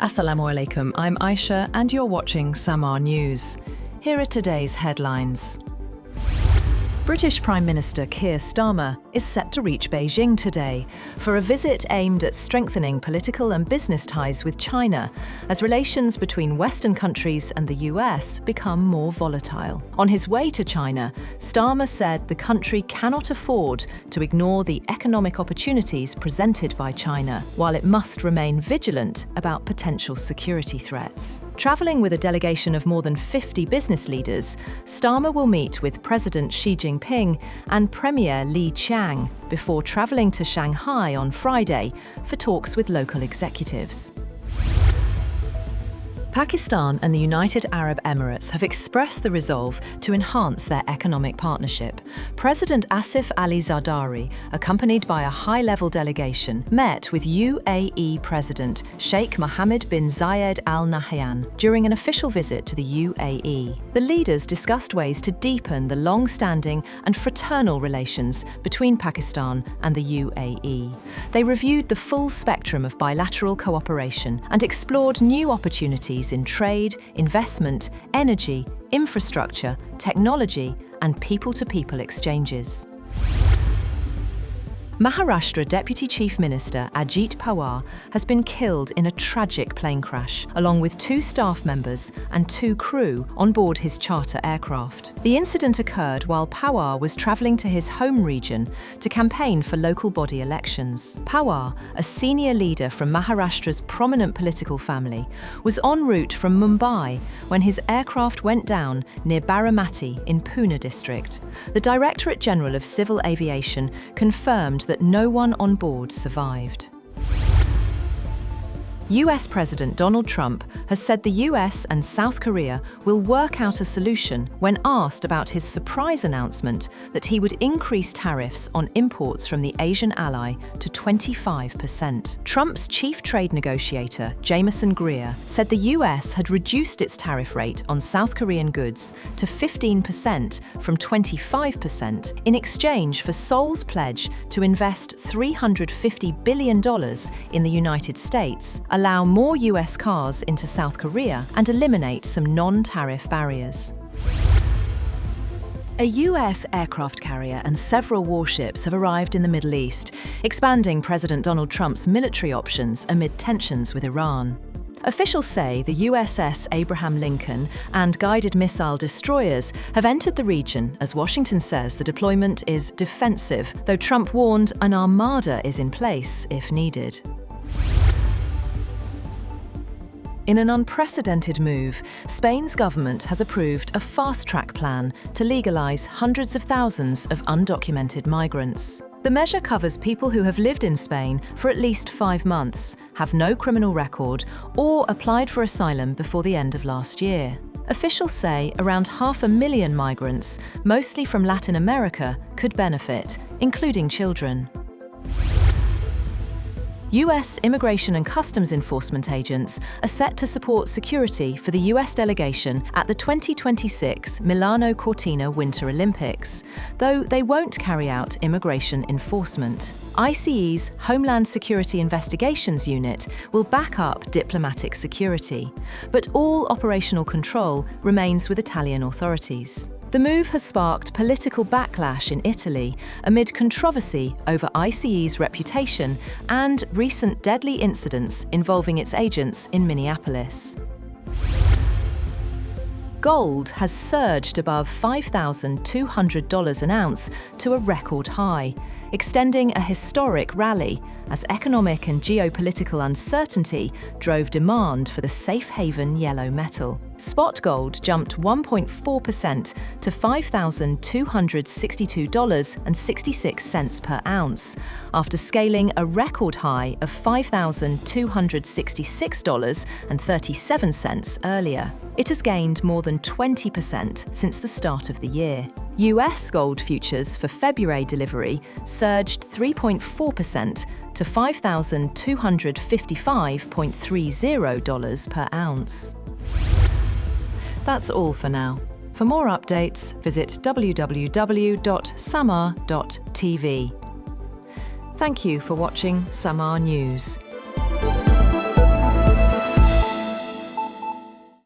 Assalamu alaikum, I'm Aisha and you're watching Samaa News. Here are today's headlines. British Prime Minister Keir Starmer is set to reach Beijing today for a visit aimed at strengthening political and business ties with China as relations between Western countries and the US become more volatile. On his way to China, Starmer said the country cannot afford to ignore the economic opportunities presented by China, while it must remain vigilant about potential security threats. Travelling with a delegation of more than 50 business leaders, Starmer will meet with President Xi Jinping and Premier Qiang before travelling to Shanghai on Friday for talks with local executives. Pakistan and the United Arab Emirates have expressed the resolve to enhance their economic partnership. President Asif Ali Zardari, accompanied by a high-level delegation, met with UAE President Sheikh Mohamed bin Zayed Al Nahyan during an official visit to the UAE. The leaders discussed ways to deepen the long-standing and fraternal relations between Pakistan and the UAE. They reviewed the full spectrum of bilateral cooperation and explored new opportunities in trade, investment, energy, infrastructure, technology, and people-to-people exchanges. Maharashtra Deputy Chief Minister Ajit Pawar has been killed in a tragic plane crash, along with 2 staff members and 2 crew on board his charter aircraft. The incident occurred while Pawar was travelling to his home region to campaign for local body elections. Pawar, a senior leader from Maharashtra's prominent political family, was en route from Mumbai when his aircraft went down near Baramati in Pune district. The Directorate General of Civil Aviation confirmed that no one on board survived. US President Donald Trump has said the US and South Korea will work out a solution when asked about his surprise announcement that he would increase tariffs on imports from the Asian ally to 25%. Trump's chief trade negotiator, Jameson Greer, said the US had reduced its tariff rate on South Korean goods to 15% from 25% in exchange for Seoul's pledge to invest $350 billion in the United States, allow more US cars into South Korea, and eliminate some non-tariff barriers. A US aircraft carrier and several warships have arrived in the Middle East, expanding President Donald Trump's military options amid tensions with Iran. Officials say the USS Abraham Lincoln and guided missile destroyers have entered the region as Washington says the deployment is defensive, though Trump warned an armada is in place if needed. In an unprecedented move, Spain's government has approved a fast-track plan to legalise hundreds of thousands of undocumented migrants. The measure covers people who have lived in Spain for at least 5 months, have no criminal record, or applied for asylum before the end of last year. Officials say around 500,000 migrants, mostly from Latin America, could benefit, including children. US Immigration and Customs Enforcement agents are set to support security for the US delegation at the 2026 Milano Cortina Winter Olympics, though they won't carry out immigration enforcement. ICE's Homeland Security Investigations Unit will back up diplomatic security, but all operational control remains with Italian authorities. The move has sparked political backlash in Italy amid controversy over ICE's reputation and recent deadly incidents involving its agents in Minneapolis. Gold has surged above $5,200 an ounce to a record high, extending a historic rally as economic and geopolitical uncertainty drove demand for the safe haven yellow metal. Spot gold jumped 1.4% to $5,262.66 per ounce, after scaling a record high of $5,266.37 earlier. It has gained more than 20% since the start of the year. US gold futures for February delivery surged 3.4% to $5,255.30 per ounce. That's all for now. For more updates, visit www.samaa.tv. Thank you for watching Samaa News.